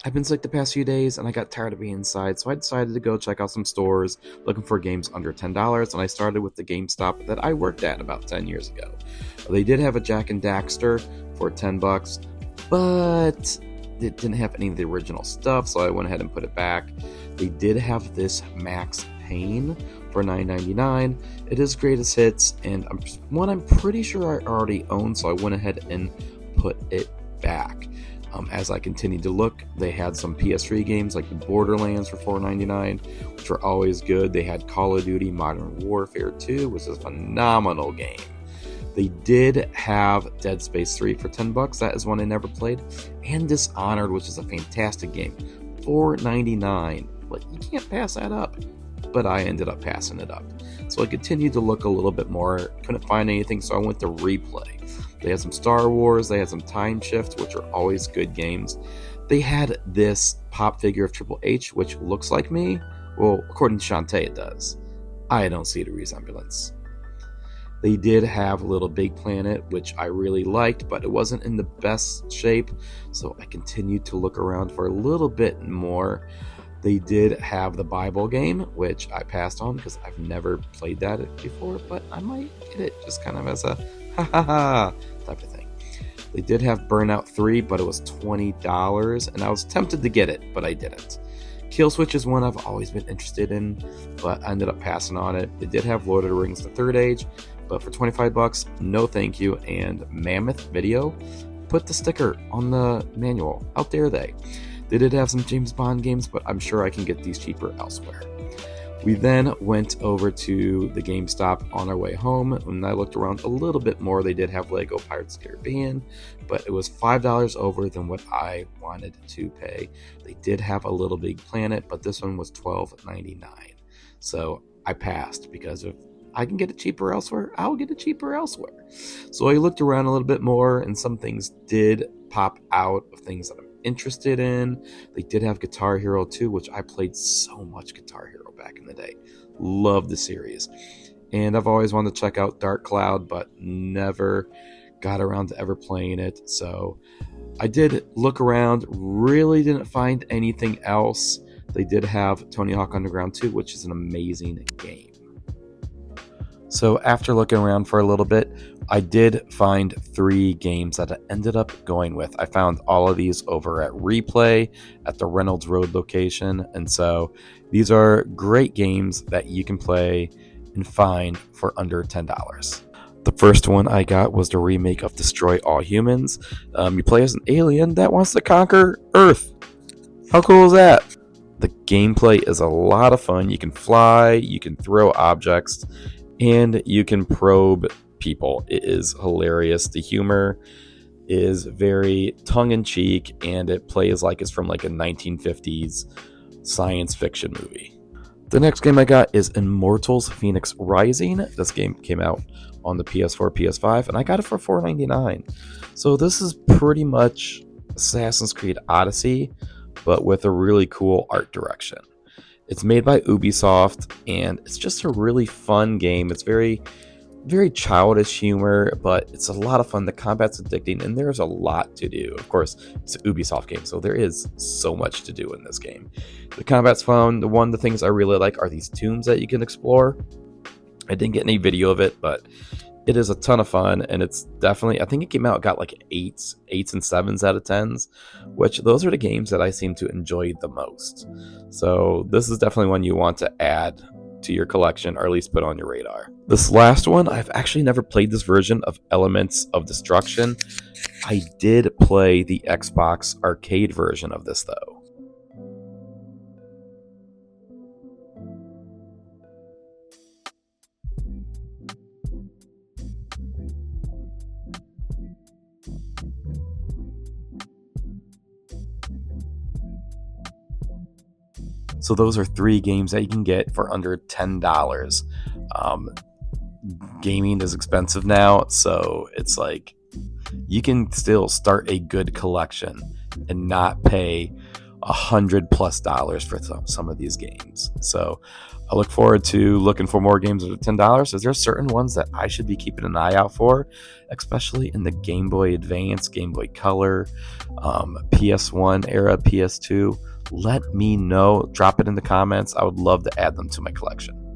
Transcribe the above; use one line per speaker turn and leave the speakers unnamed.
I've been sick the past few days and I got tired of being inside, so I decided to go check out some stores looking for games under $10, and I started with the GameStop that I worked at about 10 years ago. They did have a Jack and Daxter for $10, but it didn't have any of the original stuff, so I went ahead and put it back. They did have this Max Payne for $9.99. It is greatest hits, and I'm pretty sure I already own, so I went ahead and put it back. As I continued to look, they had some PS3 games like the Borderlands for $4.99, which were always good. They had Call of Duty Modern Warfare 2, which is a phenomenal game. They did have Dead Space 3 for $10. That is one I never played. And Dishonored, which is a fantastic game, $4.99. But you can't pass that up. But I ended up passing it up. So I continued to look a little bit more. Couldn't find anything, so I went to Replay. They had some Star Wars, they had some Time Shift, which are always good games. They had this pop figure of Triple H, which looks like me. Well, according to Shantae, it does. I don't see the resemblance. They did have Little Big Planet, which I really liked, but it wasn't in the best shape, so I continued to look around for a little bit more. They did have the Bible game, which I passed on because I've never played that before, but I might get it just kind of as a ha ha ha type of thing. They did have Burnout 3, but it was $20, and I was tempted to get it, but I didn't. Kill Switch is one I've always been interested in, but I ended up passing on it. They did have Lord of the Rings The Third Age, but for $25, no thank you. And Mammoth Video put the sticker on the manual. How dare they? They did have some James Bond games, but I'm sure I can get these cheaper elsewhere. We then went over to the GameStop on our way home. When I looked around a little bit more, they did have Lego Pirates of the Caribbean, but it was $5 over than what I wanted to pay. They did have a Little Big Planet, but this one was $12.99. So I passed because if I can get it cheaper elsewhere, I'll get it cheaper elsewhere. So I looked around a little bit more, and some things did pop out of things that I'm interested in. They did have Guitar Hero 2, which I played so much Guitar Hero back in the day. Love the series. And I've always wanted to check out Dark Cloud, but never got around to ever playing it. So I did look around, really didn't find anything else. They did have Tony Hawk Underground 2, which is an amazing game. So after looking around for a little bit, I did find 3 games that I ended up going with. I found all of these over at Replay at the Reynolds Road location. And so these are great games that you can play and find for under $10. The first one I got was the remake of Destroy All Humans. You play as an alien that wants to conquer Earth. How cool is that? The gameplay is a lot of fun. You can fly, you can throw objects, and you can probe people. It is hilarious. The humor is very tongue-in-cheek, and it plays like it's from like a 1950s science fiction movie. The next game I got is Immortals Phoenix Rising. This game came out on the PS4, PS5, and I got it for $4.99. So this is pretty much Assassin's Creed Odyssey, but with a really cool art direction. It's made by Ubisoft, and it's just a really fun game. It's very, very childish humor, but it's a lot of fun. The combat's addicting, and there's a lot to do. Of course, it's an Ubisoft game, so there is so much to do in this game. The combat's fun. One of the things I really like are these tombs that you can explore. I didn't get any video of it, but it is a ton of fun, and it's definitely, I think it came out, got like 8s and 7s out of 10s, which those are the games that I seem to enjoy the most. So this is definitely one you want to add to your collection, or at least put on your radar. This last one, I've actually never played this version of Elements of Destruction. I did play the Xbox arcade version of this though. So those are 3 games that you can get for under $10. Gaming is expensive now, so it's like you can still start a good collection and not pay $100+ for some of these games. So I look forward to looking for more games at $10. Is there certain ones that I should be keeping an eye out for, especially in the Game Boy Advance, Game Boy Color, PS1 era, PS2? Let me know. Drop it in the comments. I would love to add them to my collection.